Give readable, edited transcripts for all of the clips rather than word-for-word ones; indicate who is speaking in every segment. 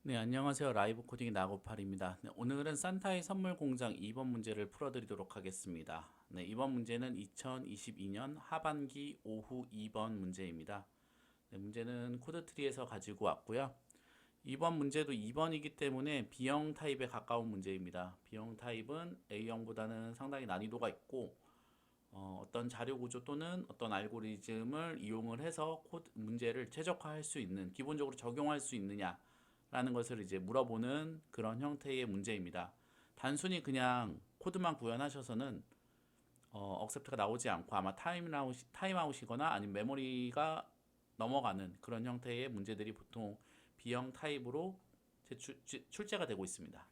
Speaker 1: 네, 안녕하세요. 라이브 코딩의 나고팔입니다. 네, 오늘은 산타의 선물 공장 2번 문제를 풀어드리도록 하겠습니다. 네, 이번 문제는 2022년 하반기 오후 2번 문제입니다. 네, 문제는 코드트리에서 가지고 왔고요. 이번 문제도 2번이기 때문에 B형 타입에 가까운 문제입니다. B형 타입은 A형보다는 상당히 난이도가 있고 어떤 자료 구조 또는 어떤 알고리즘을 이용을 해서 코드 문제를 최적화할 수 있는, 기본적으로 적용할 수 있느냐 라는 것을 이제 물어보는 그런 형태의 문제입니다. 단순히 그냥 코드만 구현하셔서는 억셉트가 나오지 않고 아마 타임아웃이거나 아니면 메모리가 넘어가는 그런 형태의 문제들이 보통 B형 타입으로 출제가 되고 있습니다.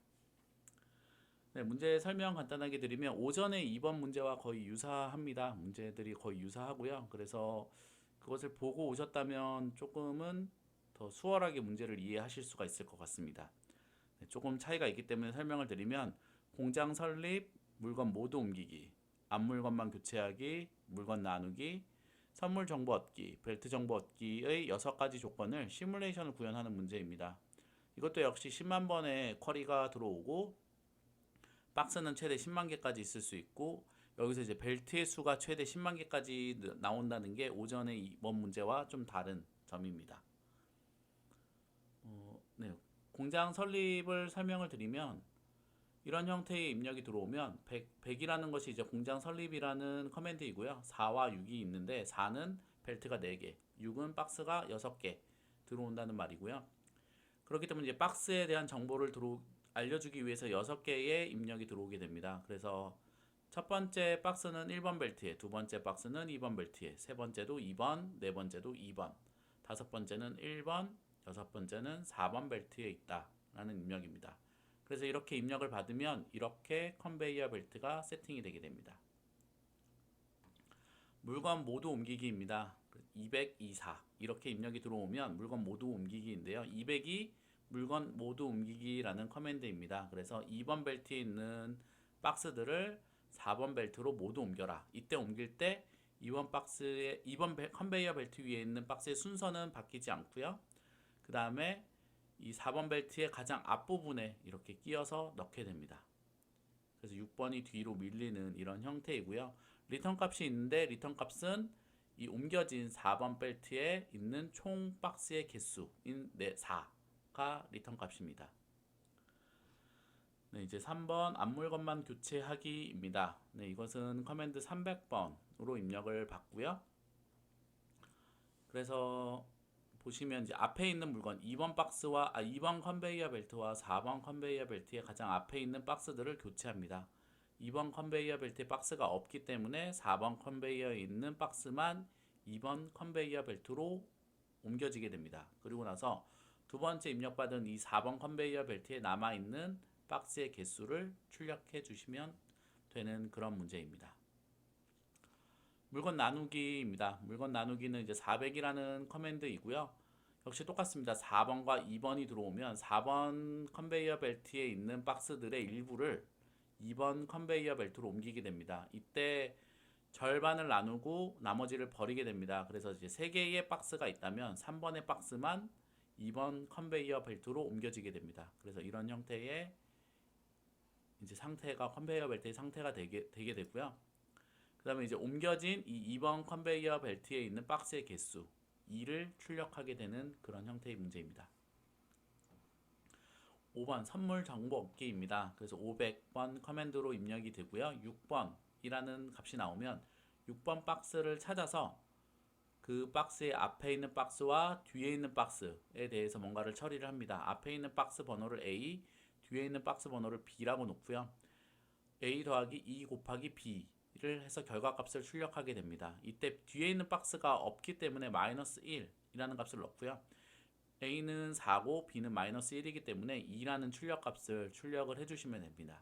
Speaker 1: 네, 문제 설명 간단하게 드리면 오전에 2번 문제와 거의 유사합니다. 문제들이 거의 유사하고요. 그래서 그것을 보고 오셨다면 조금은 더 수월하게 문제를 이해하실 수가 있을 것 같습니다. 네, 조금 차이가 있기 때문에 설명을 드리면 공장 설립, 물건 모두 옮기기, 앞물건만 교체하기, 물건 나누기, 선물 정보 얻기, 벨트 정보 얻기의 6가지 조건을 시뮬레이션을 구현하는 문제입니다. 이것도 역시 10만 번의 쿼리가 들어오고 박스는 최대 10만 개까지 있을 수 있고 여기서 이제 벨트의 수가 최대 10만 개까지 나온다는 게 오전의 이번 문제와 좀 다른 점입니다. 네, 공장 설립을 설명을 드리면 이런 형태의 입력이 들어오면 100이라는 것이 이제 공장 설립이라는 커맨드이고요. 4와 6이 있는데 4는 벨트가 4개, 6은 박스가 6개 들어온다는 말이고요. 그렇기 때문에 이제 박스에 대한 정보를 알려주기 위해서 6개의 입력이 들어오게 됩니다. 그래서 첫 번째 박스는 1번 벨트에, 두 번째 박스는 2번 벨트에, 세 번째도 2번, 네 번째도 2번, 다섯 번째는 1번, 여섯 번째는 4번 벨트에 있다 라는 입력입니다. 그래서 이렇게 입력을 받으면 이렇게 컨베이어 벨트가 세팅이 되게 됩니다. 물건 모두 옮기기입니다. 200, 24 이렇게 입력이 들어오면 물건 모두 옮기기인데요. 200이 물건 모두 옮기기라는 커맨드입니다. 그래서 2번 벨트에 있는 박스들을 4번 벨트로 모두 옮겨라. 이때 옮길 때 2번 컨베이어 벨트 위에 있는 박스의 순서는 바뀌지 않고요. 그 다음에 이 4번 벨트의 가장 앞부분에 이렇게 끼워서 넣게 됩니다. 그래서 6번이 뒤로 밀리는 이런 형태이고요. 리턴 값이 있는데 리턴 값은 이 옮겨진 4번 벨트에 있는 총 박스의 개수인 4가 리턴 값입니다. 네, 이제 3번 앞물건만 교체하기입니다. 네, 이것은 커맨드 300번으로 입력을 받고요. 그래서 보시면 이제 앞에 있는 물건 2번 컨베이어 벨트와 4번 컨베이어 벨트의 가장 앞에 있는 박스들을 교체합니다. 2번 컨베이어 벨트에 박스가 없기 때문에 4번 컨베이어에 있는 박스만 2번 컨베이어 벨트로 옮겨지게 됩니다. 그리고 나서 두 번째 입력받은 이 4번 컨베이어 벨트에 남아있는 박스의 개수를 출력해 주시면 되는 그런 문제입니다. 물건 나누기입니다. 물건 나누기는 이제 400이라는 커맨드이고요. 역시 똑같습니다. 4번과 2번이 들어오면 4번 컨베이어 벨트에 있는 박스들의 일부를 2번 컨베이어 벨트로 옮기게 됩니다. 이때 절반을 나누고 나머지를 버리게 됩니다. 그래서 이제 3개의 박스가 있다면 3번의 박스만 2번 컨베이어 벨트로 옮겨지게 됩니다. 그래서 이런 형태의 이제 상태가 컨베이어 벨트의 상태가 되게 되고요. 그 다음에 이제 옮겨진 이 2번 컨베이어 벨트에 있는 박스의 개수 2를 출력하게 되는 그런 형태의 문제입니다. 5번 선물 정보 얻기입니다. 그래서 500번 커맨드로 입력이 되고요. 6번이라는 값이 나오면 6번 박스를 찾아서 그 박스의 앞에 있는 박스와 뒤에 있는 박스에 대해서 뭔가를 처리를 합니다. 앞에 있는 박스 번호를 A, 뒤에 있는 박스 번호를 B라고 놓고요. A 더하기 2 곱하기 B를 해서 결과값을 출력하게 됩니다. 이때 뒤에 있는 박스가 없기 때문에 마이너스 1이라는 값을 넣고요. A는 4고 B는 마이너스 1이기 때문에 2라는 출력값을 출력을 해주시면 됩니다.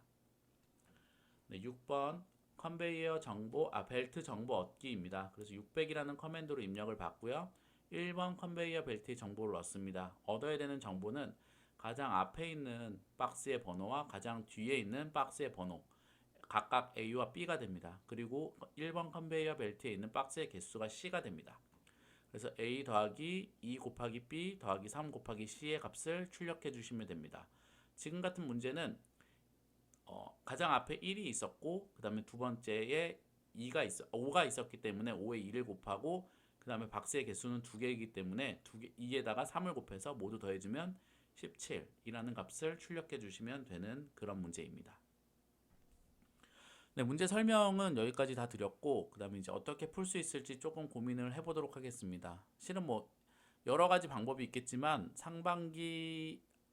Speaker 1: 네, 6번 컨베이어 정보, 벨트 정보 얻기입니다. 그래서 600이라는 커맨드로 입력을 받고요. 1번 컨베이어 벨트의 정보를 얻습니다. 얻어야 되는 정보는 가장 앞에 있는 박스의 번호와 가장 뒤에 있는 박스의 번호 각각 A와 B가 됩니다. 그리고 1번 컨베이어 벨트에 있는 박스의 개수가 C가 됩니다. 그래서 a 더하기 2 곱하기 b 더하기 3 곱하기 c의 값을 출력해 주시면 됩니다. 지금 같은 문제는 가장 앞에 1이 있었고 그 다음에 두 번째에 5가 있었기 때문에 5에 2를 곱하고 그 다음에 박스의 개수는 2개이기 때문에 2에다가 3을 곱해서 모두 더해주면 17이라는 값을 출력해 주시면 되는 그런 문제입니다. 네, 문제 설명은 여기까지 다 드렸고 그 다음에 이제 어떻게 풀 수 있을지 조금 고민을 해보도록 하겠습니다. 실은 뭐 여러 가지 방법이 있겠지만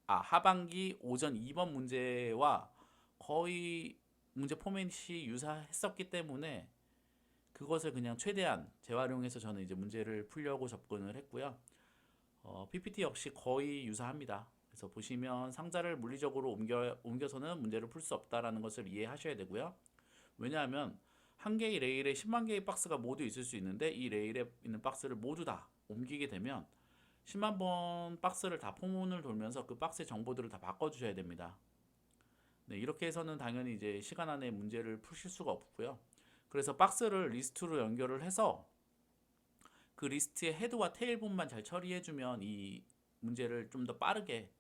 Speaker 1: 하반기 오전 2번 문제와 거의 문제 포맷이 유사했었기 때문에 그것을 그냥 최대한 재활용해서 저는 이제 문제를 풀려고 접근을 했고요. PPT 역시 거의 유사합니다. 그래서 보시면 상자를 물리적으로 옮겨서는 문제를 풀 수 없다라는 것을 이해하셔야 되고요. 왜냐하면 한 개의 레일에 10만 개의 박스가 모두 있을 수 있는데 이 레일에 있는 박스를 모두 다 옮기게 되면 10만 번 박스를 다 포문을 돌면서 그 박스의 정보들을 다 바꿔주셔야 됩니다. 네, 이렇게 해서는 당연히 이제 시간 안에 문제를 푸실 수가 없고요. 그래서 박스를 리스트로 연결을 해서 그 리스트의 헤드와 테일 부분만 잘 처리해주면 이 문제를 좀 더 빠르게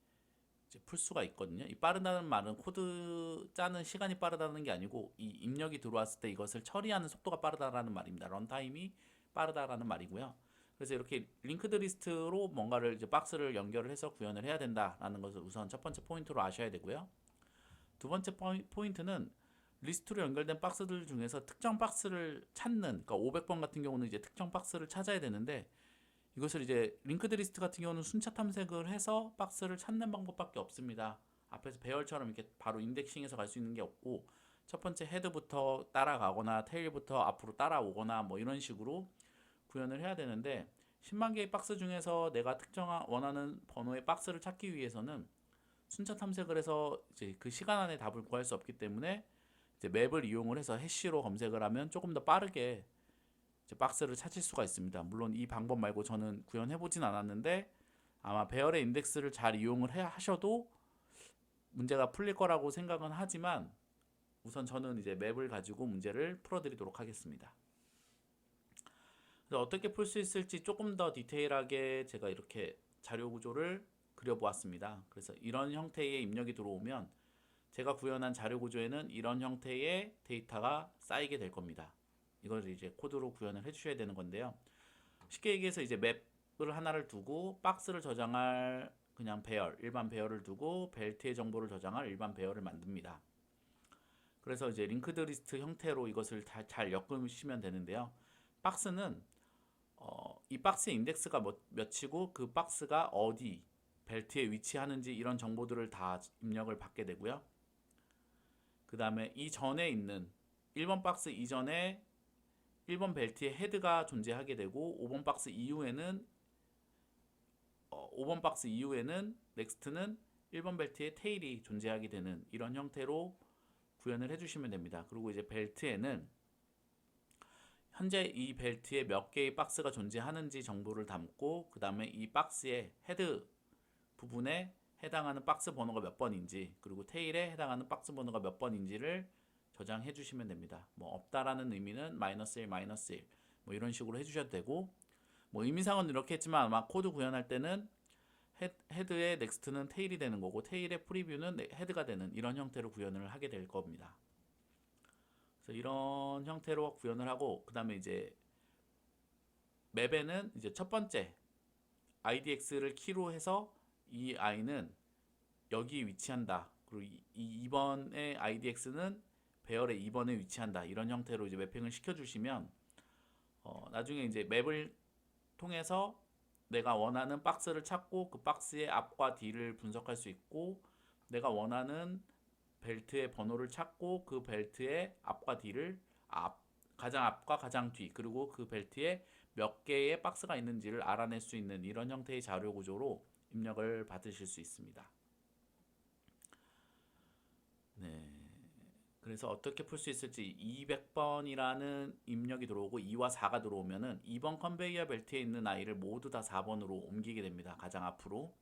Speaker 1: 이제 풀 수가 있거든요. 이 빠르다는 말은 코드 짜는 시간이 빠르다는 게 아니고 이 입력이 들어왔을 때 이것을 처리하는 속도가 빠르다라는 말입니다. 런타임이 빠르다라는 말이고요. 그래서 이렇게 링크드 리스트로 뭔가를 이제 박스를 연결을 해서 구현을 해야 된다라는 것을 우선 첫 번째 포인트로 아셔야 되고요. 두 번째 포인트는 리스트로 연결된 박스들 중에서 특정 박스를 찾는, 그러니까 500번 같은 경우는 이제 특정 박스를 찾아야 되는데 이것을 이제 링크드 리스트 같은 경우는 순차 탐색을 해서 박스를 찾는 방법밖에 없습니다. 앞에서 배열처럼 이렇게 바로 인덱싱해서 갈 수 있는 게 없고 첫 번째 헤드부터 따라가거나 테일부터 앞으로 따라오거나 뭐 이런 식으로 구현을 해야 되는데 10만 개의 박스 중에서 내가 특정한 원하는 번호의 박스를 찾기 위해서는 순차 탐색을 해서 이제 그 시간 안에 답을 구할 수 없기 때문에 이제 맵을 이용을 해서 해시로 검색을 하면 조금 더 빠르게 이제 박스를 찾을 수가 있습니다. 물론 이 방법 말고 저는 구현해 보진 않았는데 아마 배열의 인덱스를 잘 이용을 하셔도 문제가 풀릴 거라고 생각은 하지만 우선 저는 이제 맵을 가지고 문제를 풀어드리도록 하겠습니다. 그래서 어떻게 풀 수 있을지 조금 더 디테일하게 제가 이렇게 자료 구조를 그려보았습니다. 그래서 이런 형태의 입력이 들어오면 제가 구현한 자료 구조에는 이런 형태의 데이터가 쌓이게 될 겁니다. 이걸 이제 코드로 구현을 해주셔야 되는 건데요. 쉽게 얘기해서 이제 맵을 하나를 두고 박스를 저장할 그냥 배열, 일반 배열을 두고 벨트의 정보를 저장할 일반 배열을 만듭니다. 그래서 이제 링크드 리스트 형태로 이것을 잘 엮으시면 되는데요. 박스는 이 박스의 인덱스가 몇이고 그 박스가 어디 벨트에 위치하는지 이런 정보들을 다 입력을 받게 되고요. 그 다음에 이 전에 있는 1번 박스 이전에 1번 벨트의 헤드가 존재하게 되고 5번 박스 이후에는 5번 박스 이후에는 넥스트는 1번 벨트의 테일이 존재하게 되는 이런 형태로 구현을 해주시면 됩니다. 그리고 이제 벨트에는 현재 이 벨트에 몇 개의 박스가 존재하는지 정보를 담고 그 다음에 이 박스의 헤드 부분에 해당하는 박스 번호가 몇 번인지 그리고 테일에 해당하는 박스 번호가 몇 번인지를 저장해 주시면 됩니다. 뭐 없다라는 의미는 -1, -1 뭐 이런 식으로 해주셔도 되고 뭐 의미상은 이렇게 했지만 아마 코드 구현할 때는 헤드의 넥스트는 테일이 되는 거고 테일의 프리뷰는 헤드가 되는 이런 형태로 구현을 하게 될 겁니다. 그래서 이런 형태로 구현을 하고 그 다음에 이제 맵에는 이제 첫 번째 IDX를 키로 해서 이 i는 여기 위치한다. 그리고 이 2번의 IDX는 배열의 2번에 위치한다. 이런 형태로 이제 매핑을 시켜주시면 나중에 이제 맵을 통해서 내가 원하는 박스를 찾고 그 박스의 앞과 뒤를 분석할 수 있고 내가 원하는 벨트의 번호를 찾고 그 벨트의 앞과 뒤를 가장 앞과 가장 뒤 그리고 그 벨트에 몇 개의 박스가 있는지를 알아낼 수 있는 이런 형태의 자료 구조로 입력을 받으실 수 있습니다. 네. 그래서 어떻게 풀 수 있을지 200번이라는 입력이 들어오고 2와 4가 들어오면은 2번 컨베이어 벨트에 있는 아이를 모두 다 4번으로 옮기게 됩니다. 가장 앞으로.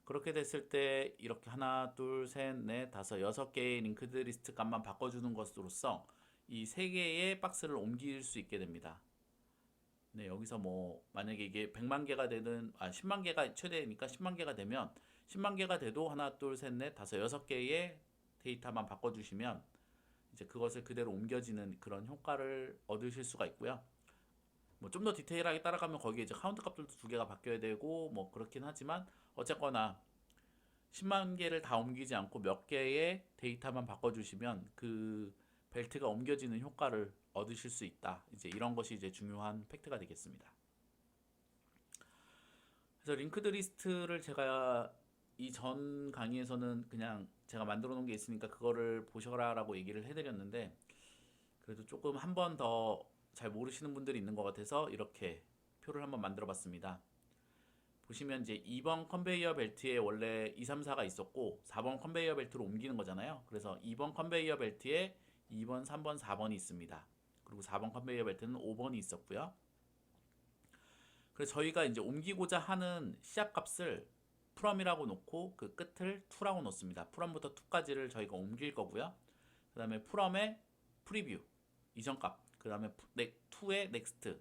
Speaker 1: 그렇게 됐을 때 이렇게 하나, 둘, 셋, 넷, 다섯, 6개의 링크드 리스트 값만 바꿔주는 것으로써 이 3개의 박스를 옮길 수 있게 됩니다. 네, 여기서 뭐 만약에 이게 100만 개가 되든 10만 개가 최대니까 10만 개가 되면 10만 개가 돼도 하나, 둘, 셋, 넷, 다섯, 여섯 개의 데이터만 바꿔주시면 이제 그것을 그대로 옮겨지는 그런 효과를 얻으실 수가 있고요. 뭐 좀 더 디테일하게 따라가면 거기에 이제 카운트 값들도 두 개가 바뀌어야 되고 뭐 그렇긴 하지만 어쨌거나 10만 개를 다 옮기지 않고 몇 개의 데이터만 바꿔주시면 그 벨트가 옮겨지는 효과를 얻으실 수 있다. 이제 이런 것이 이제 중요한 팩트가 되겠습니다. 그래서 링크드 리스트를 제가 이 전 강의에서는 그냥 제가 만들어 놓은 게 있으니까 그거를 보셔라라고 얘기를 해드렸는데 그래도 조금 한 번 더 잘 모르시는 분들이 있는 것 같아서 이렇게 표를 한번 만들어 봤습니다. 보시면 이제 2번 컨베이어 벨트에 원래 2, 3, 4가 있었고 4번 컨베이어 벨트로 옮기는 거잖아요. 그래서 2번 컨베이어 벨트에 2번, 3번, 4번이 있습니다. 그리고 4번 컨베이어 벨트는 5번이 있었고요. 그래서 저희가 이제 옮기고자 하는 시작 값을 from이라고 놓고 그 끝을 to라고 놓습니다. from부터 to까지를 저희가 옮길 거고요. 그 다음에 from의 프리뷰 이전 값, 그 다음에 to의 next,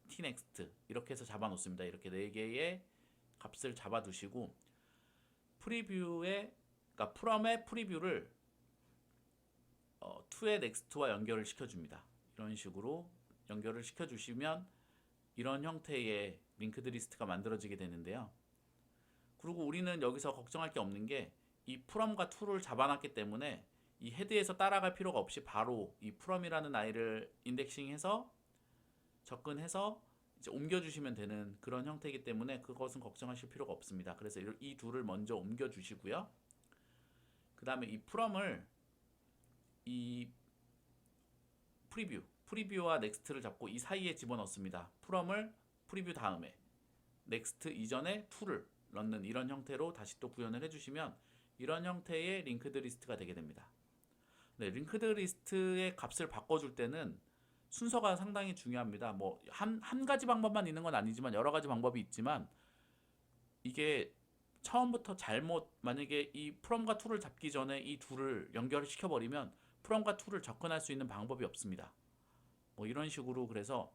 Speaker 1: tnext 이렇게 해서 잡아 놓습니다. 이렇게 4개의 값을 잡아 두시고 프리뷰의 그러니까 from의 프리뷰를 to의 next와 연결을 시켜줍니다. 이런 식으로 연결을 시켜주시면 이런 형태의 링크드 리스트가 만들어지게 되는데요. 그리고 우리는 여기서 걱정할 게 없는 게 이 from과 to를 잡아놨기 때문에 이 헤드에서 따라갈 필요가 없이 바로 이 from이라는 아이를 인덱싱해서 접근해서 이제 옮겨주시면 되는 그런 형태이기 때문에 그것은 걱정하실 필요가 없습니다. 그래서 이 둘을 먼저 옮겨주시고요. 그 다음에 이 from을 이 프리뷰와 넥스트를 잡고 이 사이에 집어넣습니다. from을 프리뷰 다음에 넥스트 이전에 to를 넣는 이런 형태로 다시 또 구현을 해주시면 이런 형태의 링크드 리스트가 되게 됩니다. 네, 링크드 리스트의 값을 바꿔줄 때는 순서가 상당히 중요합니다. 뭐 한 가지 방법만 있는 건 아니지만 여러 가지 방법이 있지만 이게 처음부터 잘못 만약에 이 from과 to를 잡기 전에 이 둘을 연결시켜 버리면 from과 to를 접근할 수 있는 방법이 없습니다. 뭐 이런 식으로 그래서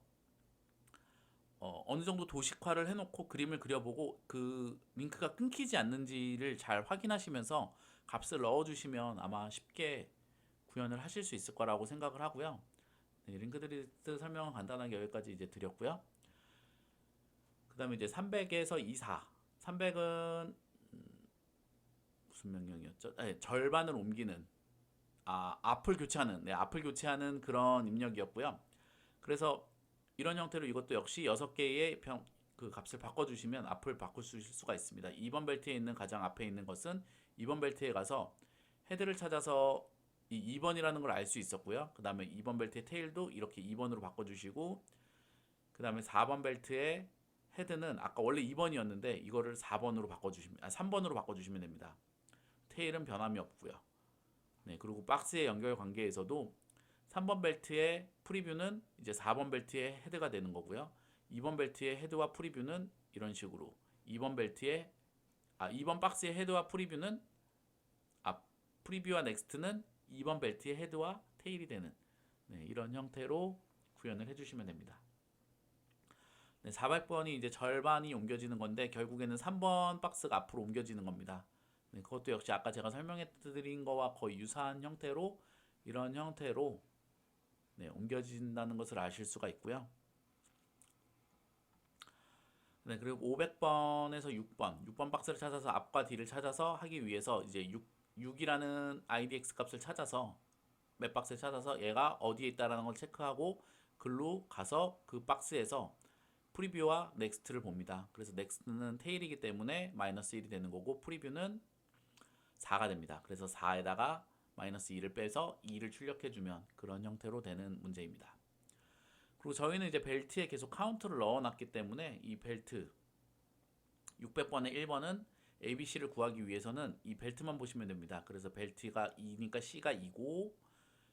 Speaker 1: 어느 정도 도식화를 해놓고 그림을 그려보고 그 링크가 끊기지 않는지를 잘 확인하시면서 값을 넣어주시면 아마 쉽게 구현을 하실 수 있을 거라고 생각을 하고요. 네, 링크드 리스트 설명은 간단하게 여기까지 이제 드렸고요. 그 다음에 이제 300에서 24. 300은 무슨 명령이었죠? 네, 절반을 옮기는 앞을 교체하는 앞을 교체하는 그런 입력이었고요. 그래서 이런 형태로 이것도 역시 6개의 그 값을 바꿔주시면 앞을 바꿀 수가 있습니다. 2번 벨트에 있는 가장 앞에 있는 것은 2번 벨트에 가서 헤드를 찾아서 이 2번이라는 걸 알 수 있었고요. 그 다음에 2번 벨트의 테일도 이렇게 2번으로 바꿔주시고 그 다음에 4번 벨트의 헤드는 아까 원래 2번이었는데 이거를 4번으로 바꿔주시면 3번으로 바꿔주시면 됩니다. 테일은 변함이 없고요. 네, 그리고 박스의 연결 관계에서도 3번 벨트의 프리뷰는 이제 4번 벨트의 헤드가 되는 거고요. 2번 벨트의 헤드와 프리뷰는 이런 식으로 2번 박스의 헤드와 프리뷰는 프리뷰와 넥스트는 2번 벨트의 헤드와 테일이 되는 이런 형태로 구현을 해주시면 됩니다. 네, 400번이 이제 절반이 옮겨지는 건데 결국에는 3번 박스가 앞으로 옮겨지는 겁니다. 네, 그것도 역시 아까 제가 설명해 드린 거와 거의 유사한 형태로 이런 형태로 옮겨진다는 것을 아실 수가 있고요. 네, 그리고 500번에서 6번 박스를 찾아서 앞과 뒤를 찾아서 하기 위해서 이제 6이라는 IDX 값을 찾아서 맵 박스를 찾아서 얘가 어디에 있다라는 걸 체크하고 글로 가서 그 박스에서 프리뷰와 넥스트를 봅니다. 그래서 넥스트는 테일이기 때문에 마이너스 1이 되는 거고 프리뷰는 4가 됩니다. 그래서 4에다가 마이너스 2를 빼서 2를 출력해주면 그런 형태로 되는 문제입니다. 그리고 저희는 이제 벨트에 계속 카운트를 넣어놨기 때문에 이 벨트 600번의 1번은 ABC를 구하기 위해서는 이 벨트만 보시면 됩니다. 그래서 벨트가 2니까 C가 2고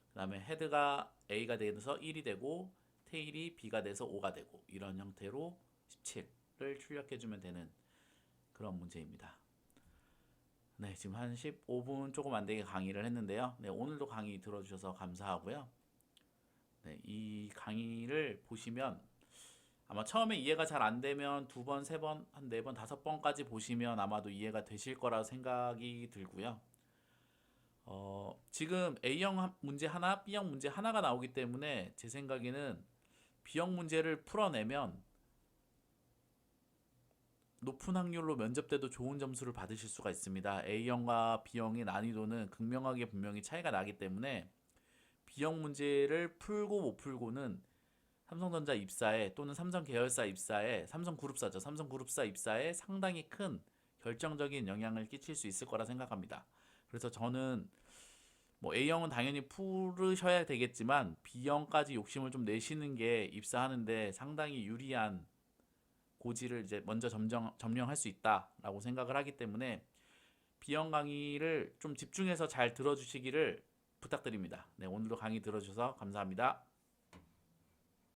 Speaker 1: 그 다음에 헤드가 A가 돼서 1이 되고 테일이 B가 돼서 5가 되고 이런 형태로 17을 출력해주면 되는 그런 문제입니다. 네, 지금 한 15분 조금 안 되게 강의를 했는데요. 네, 오늘도 강의 들어주셔서 감사하고요. 네, 이 강의를 보시면 아마 처음에 이해가 잘 안 되면 두 번, 세 번, 한 네 번, 다섯 번까지 보시면 아마도 이해가 되실 거라 생각이 들고요. 지금 A형 문제 하나, B형 문제 하나가 나오기 때문에 제 생각에는 B형 문제를 풀어내면 높은 확률로 면접 때도 좋은 점수를 받으실 수가 있습니다. A형과 B형의 난이도는 극명하게 분명히 차이가 나기 때문에 B형 문제를 풀고 못 풀고는 삼성전자 입사에 또는 삼성 계열사 입사에 삼성그룹사죠. 삼성그룹사 입사에 상당히 큰 결정적인 영향을 끼칠 수 있을 거라 생각합니다. 그래서 저는 뭐 A형은 당연히 풀으셔야 되겠지만 B형까지 욕심을 좀 내시는 게 입사하는데 상당히 유리한 고지를 이제 먼저 점령할 수 있다라고 생각을 하기 때문에 B형 강의를 좀 집중해서 잘 들어주시기를 부탁드립니다. 네, 오늘도 강의 들어주셔서 감사합니다.